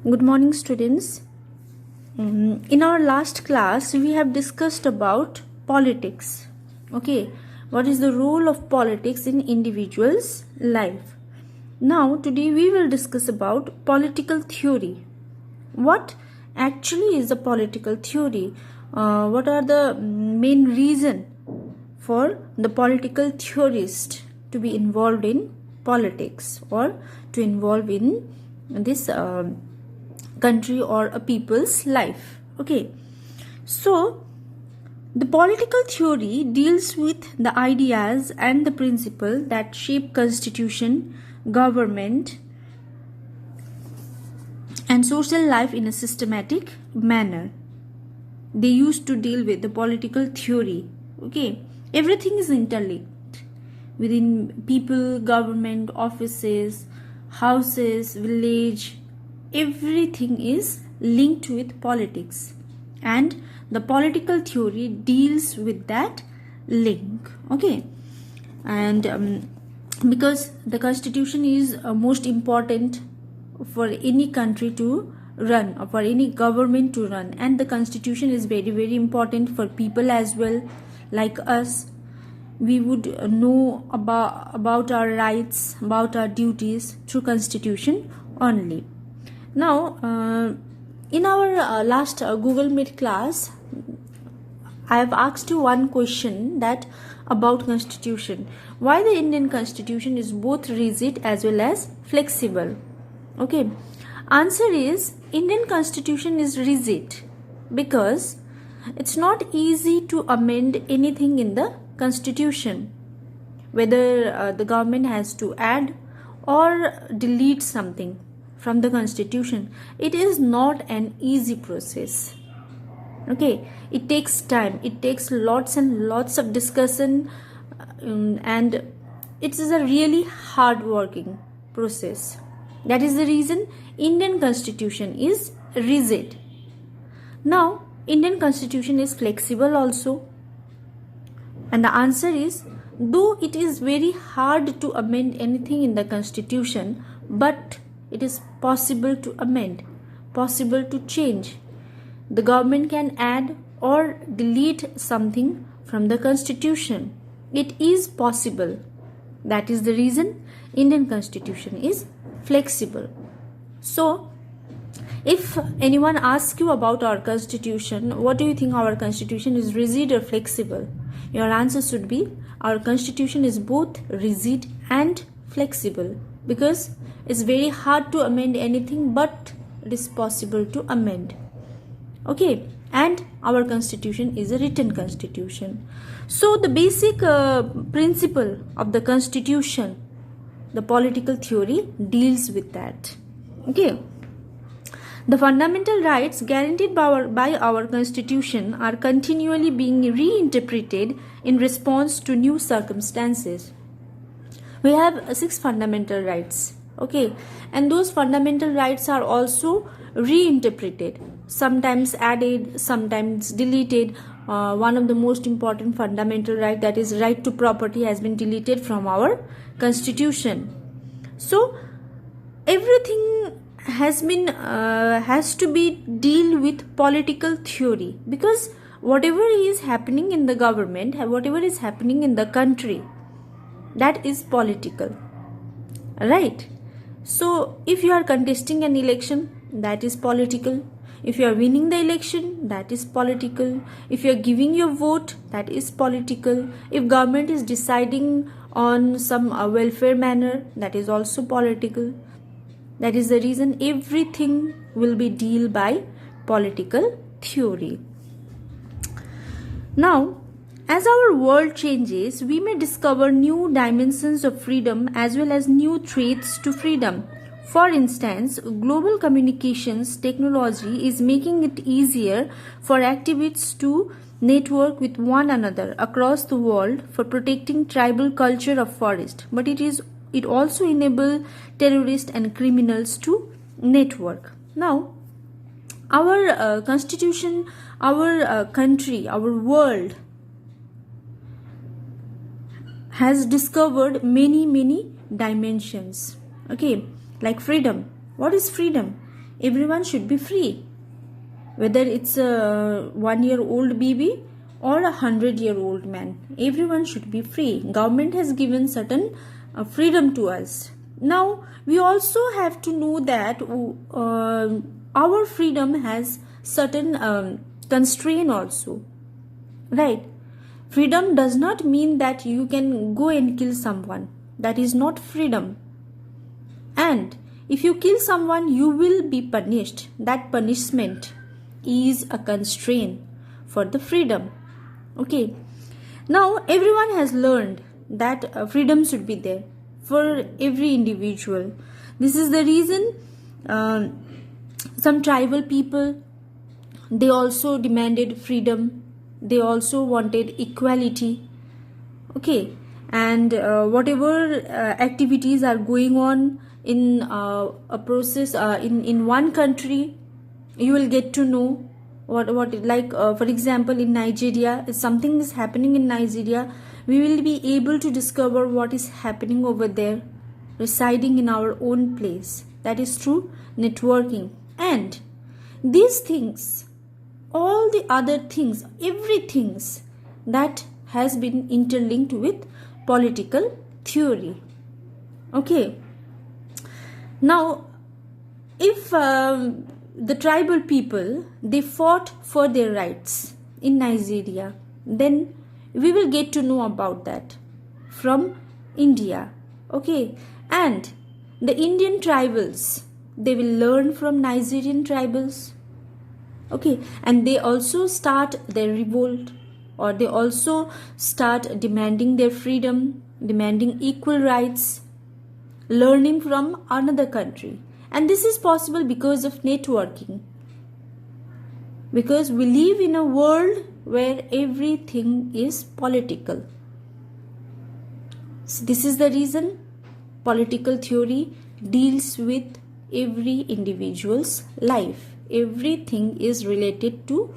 Good morning, students. In our last class, we have discussed about politics. Okay, what is the role of politics in individual's life? Now, today we will discuss about political theory. What actually is a political theory? What are the main reason for the political theorist to be involved in politics or to involve in this country or a people's life? Okay, so the political theory deals with the ideas and the principles that shape constitution, government, and social life in a systematic manner. They used to deal with the political theory. Okay, everything is interlinked within people, government, offices, houses, village. Everything is linked with politics, and the political theory deals with that link. Okay, and because the constitution is most important for any country to run or for any government to run, and the constitution is very important for people as well, like us. We would know about our rights, about our duties through constitution only. Now, in our last Google Meet class, I have asked you one question that about constitution. Why the Indian constitution is both rigid as well as flexible? Okay, answer is Indian constitution is rigid because it's not easy to amend anything in the constitution, whether the government has to add or delete something from the constitution. It is not an easy process. Okay, it takes time, it takes lots and lots of discussion, and it is a really hard working process. That is the reason Indian constitution is rigid. Now, Indian constitution is flexible also, and the answer is, though it is very hard to amend anything in the constitution, but it is possible to amend, possible to change. The government can add or delete something from the constitution. It is possible. That is the reason Indian constitution is flexible. So, if anyone asks you about our constitution, what do you think, our constitution is rigid or flexible? Your answer should be, our constitution is both rigid and flexible, because it's very hard to amend anything, but it is possible to amend. Okay, and our constitution is a written constitution. So the basic principle of the constitution, the political theory deals with that. Okay, the fundamental rights guaranteed by our constitution are continually being reinterpreted in response to new circumstances. We have 6 fundamental rights. Okay, and those fundamental rights are also reinterpreted, sometimes added, sometimes deleted. One of the most important fundamental right, that is right to property, has been deleted from our constitution. So everything has to be deal with political theory, because whatever is happening in the government, whatever is happening in the country, that is political, right? So if you are contesting an election, that is political. If you are winning the election, that is political. If you are giving your vote, that is political. If government is deciding on some welfare manner, that is also political. That is the reason everything will be dealt by political theory. Now, as our world changes, we may discover new dimensions of freedom as well as new threats to freedom. For instance, global communications technology is making it easier for activists to network with one another across the world for protecting tribal culture of forest, but it also enables terrorists and criminals to network. Now, our constitution, our country, our world has discovered many dimensions. Okay, like freedom. What is freedom? everyone should be free. Whether it's a 1-year-old baby or a 100-year-old man, everyone should be free. Government has given certain freedom to us. Now we also have to know that our freedom has certain constraint also, right? Freedom does not mean that you can go and kill someone. That is not freedom. And if you kill someone, you will be punished. That punishment is a constraint for the freedom. Okay. Now everyone has learned that freedom should be there for every individual. This is the reason some tribal people, they also demanded freedom. They also wanted equality. Okay. And whatever activities are going on in a process in one country, you will get to know what like for example, in Nigeria, if something is happening in Nigeria, we will be able to discover what is happening over there, residing in our own place. That is through networking. And these things, all the other things, everything that has been interlinked with political theory. Okay. Now, if the tribal people, they fought for their rights in Nigeria, then we will get to know about that from India. Okay. And the Indian tribals, they will learn from Nigerian tribals. Okay. And they also start their revolt, or they also start demanding their freedom, demanding equal rights, learning from another country. And this is possible because of networking. Because we live in a world where everything is political. So this is the reason political theory deals with every individual's life. Everything is related to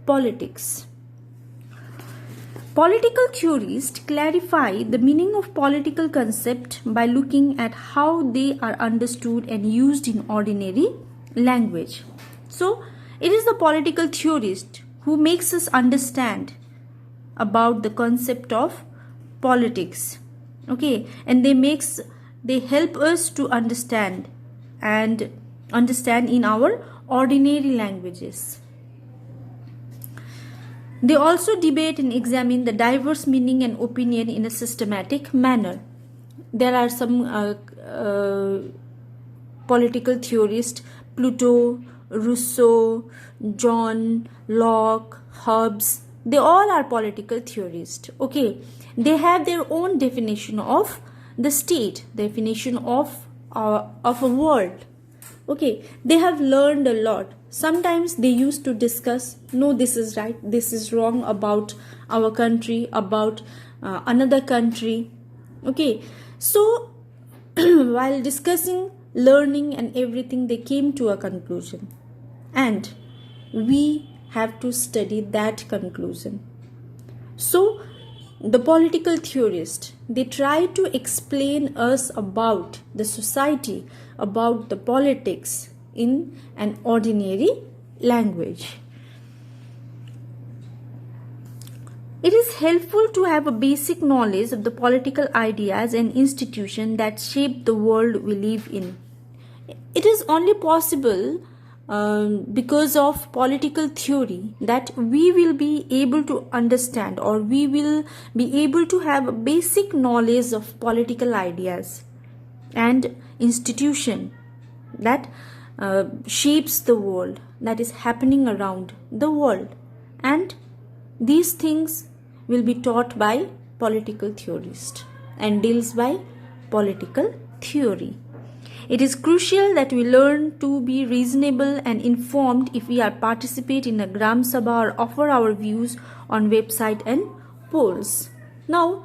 politics. Political theorists clarify the meaning of political concept by looking at how they are understood and used in ordinary language. So, it is the political theorist who makes us understand about the concept of politics. Okay, and they help us to understand in our ordinary languages. They also debate and examine the diverse meaning and opinion in a systematic manner. There are some political theorists, Plato, Rousseau, John Locke, Hobbes. They all are political theorists. Okay, they have their own definition of the state, definition of a world. Okay, they have learned a lot. Sometimes they used to discuss, no, this is right, this is wrong about our country, about another country. Okay, so while discussing, learning and everything, they came to a conclusion. And we have to study that conclusion. So the political theorists, they try to explain us about the society, about the politics in an ordinary language. It is helpful to have a basic knowledge of the political ideas and institutions that shape the world we live in. It is only possible because of political theory that we will be able to understand, or we will be able to have a basic knowledge of political ideas and institution that shapes the world, that is happening around the world. And these things will be taught by political theorists and deals by political theory. It is crucial that we learn to be reasonable and informed if we are participate in a Gram Sabha or offer our views on website and polls. Now,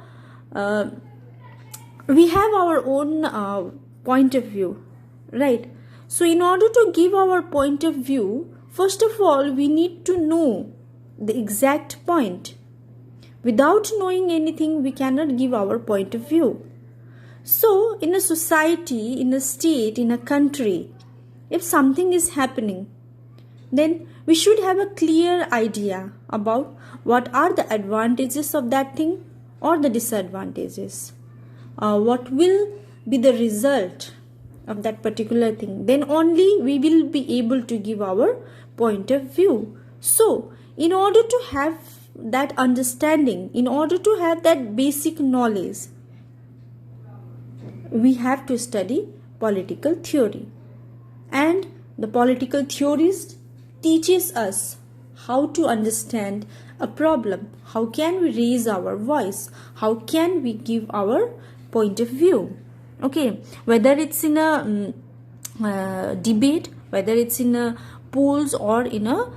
we have our own point of view, right? So in order to give our point of view, first of all, we need to know the exact point. Without knowing anything, we cannot give our point of view. So in a society, in a state, in a country, if something is happening, then we should have a clear idea about what are the advantages of that thing or the disadvantages. What will be the result of that particular thing. Then only we will be able to give our point of view. So, in order to have that understanding, in order to have that basic knowledge, we have to study political theory. And the political theorist teaches us how to understand a problem, how can we raise our voice, how can we give our point of view. Okay, whether it's in a debate, whether it's in a polls or in a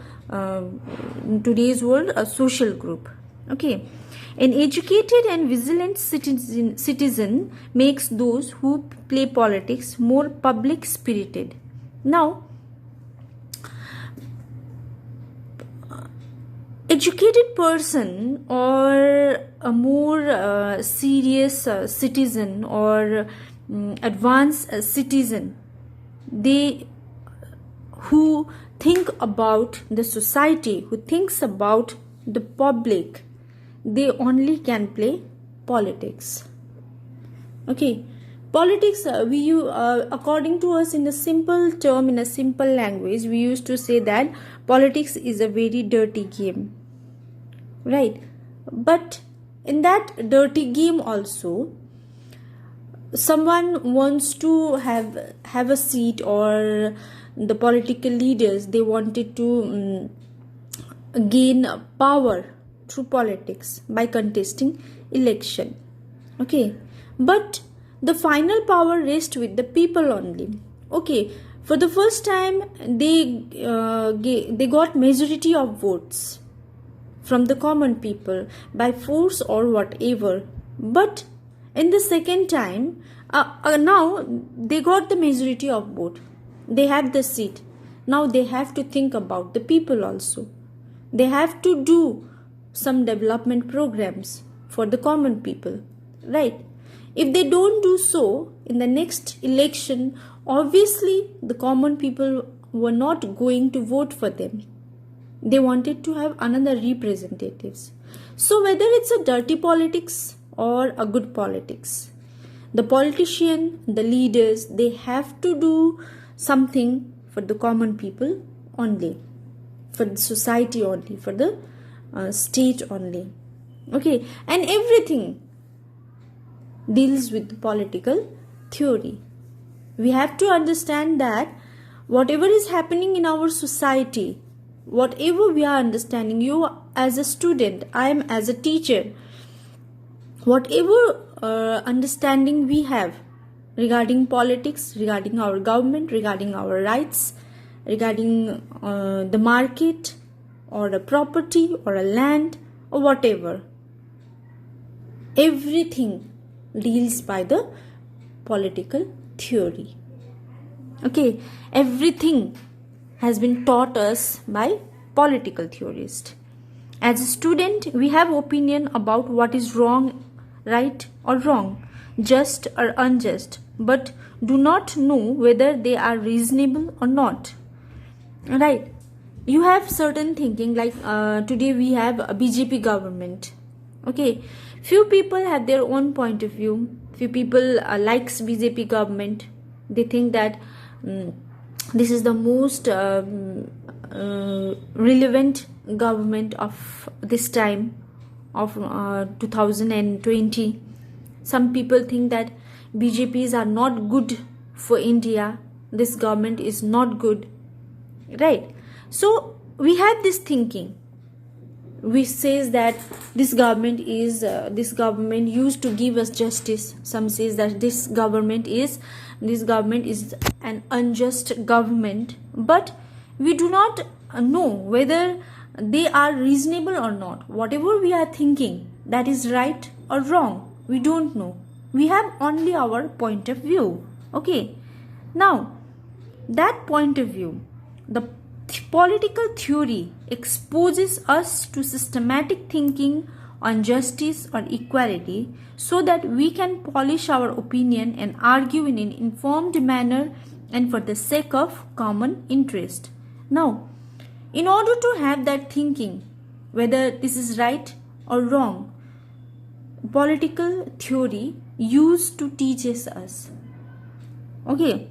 today's world a social group. Okay, an educated and vigilant citizen makes those who play politics more public spirited. Now, educated person or a more serious citizen or advanced citizen, they who think about the society, who thinks about the public, they only can play politics. Okay, politics, according to us, in a simple term, in a simple language, we used to say that politics is a very dirty game, right? But in that dirty game also, someone wants to have a seat, or the political leaders, they wanted to gain power through politics by contesting election. Okay, but the final power rests with the people only. Okay, for the first time they got majority of votes from the common people by force or whatever, but in the second time now they got the majority of vote, they have the seat. Now they have to think about the people also. They have to do some development programs for the common people, right? If they don't do so, in the next election, obviously the common people were not going to vote for them. They wanted to have another representatives. So whether it's a dirty politics or a good politics, the politician, the leaders, they have to do something for the common people only, for the society only, for the state only. Okay, and everything deals with political theory. We have to understand that whatever is happening in our society, whatever we are understanding, you as a student, I am as a teacher, whatever understanding we have regarding politics, regarding our government, regarding our rights, regarding the market or a property or a land or whatever, everything deals by the political theory. Okay, everything has been taught us by political theorists. As a student, we have opinion about what is wrong, right or wrong, just or unjust, but do not know whether they are reasonable or not. Right? You have certain thinking, like today we have a BJP government. Okay, few people have their own point of view. Few people likes BJP government. They think that this is the most relevant government of this time of 2020. Some people think that BJPs are not good for India. This government is not good, right? So we have this thinking, which says that this government used to give us justice. Some says that this government is an unjust government, but we do not know whether they are reasonable or not. Whatever we are thinking, that is right or wrong, we don't know. We have only our point of view. Okay, now that point of view, the political theory exposes us to systematic thinking on justice or equality, so that we can polish our opinion and argue in an informed manner and for the sake of common interest. Now, in order to have that thinking, whether this is right or wrong, political theory used to teaches us. Okay,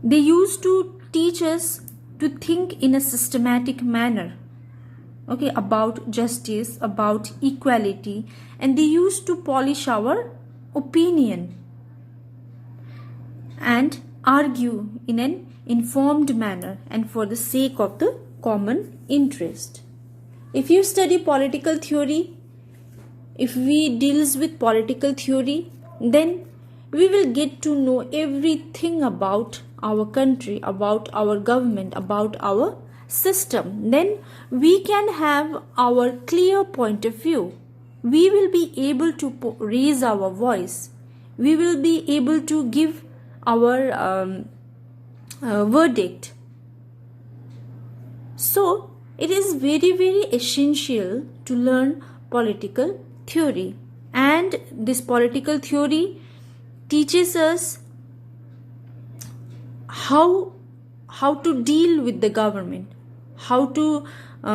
they used to teach us to think in a systematic manner, okay, about justice, about equality, and they used to polish our opinion and argue in an informed manner and for the sake of the common interest. If you study political theory, if we deals with political theory, then we will get to know everything about our country, about our government, about our system. Then we can have our clear point of view. We will be able to raise our voice. We will be able to give our verdict. So it is very, very essential to learn political theory, and this political theory teaches us how to deal with the government, how to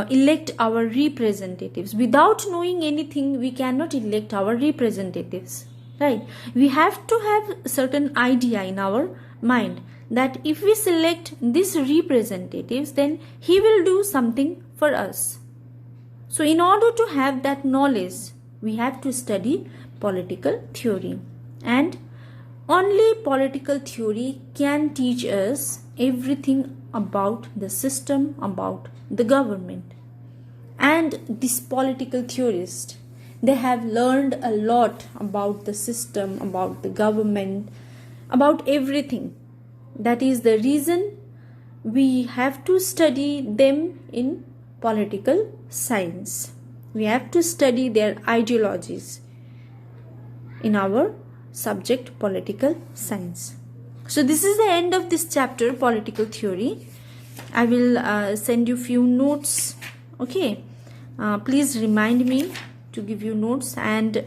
elect our representatives. Without knowing anything, we cannot elect our representatives, right? We have to have certain idea in our mind that if we select these representatives, then he will do something for us. So in order to have that knowledge, we have to study political theory, and only political theory can teach us everything about the system, about the government. And these political theorists, they have learned a lot about the system, about the government, about everything. That is the reason we have to study them in political science. We have to study their ideologies in our subject political science. So this is the end of this chapter, political theory. I will send you few notes. Okay, please remind me to give you notes, and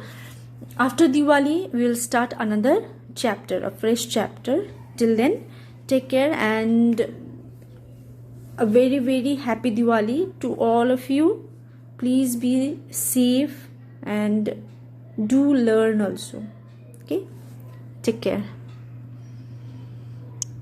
after Diwali we will start another chapter, a fresh chapter. Till then, take care, and a very, very happy Diwali to all of you. Please be safe and do learn also. Okay, take care.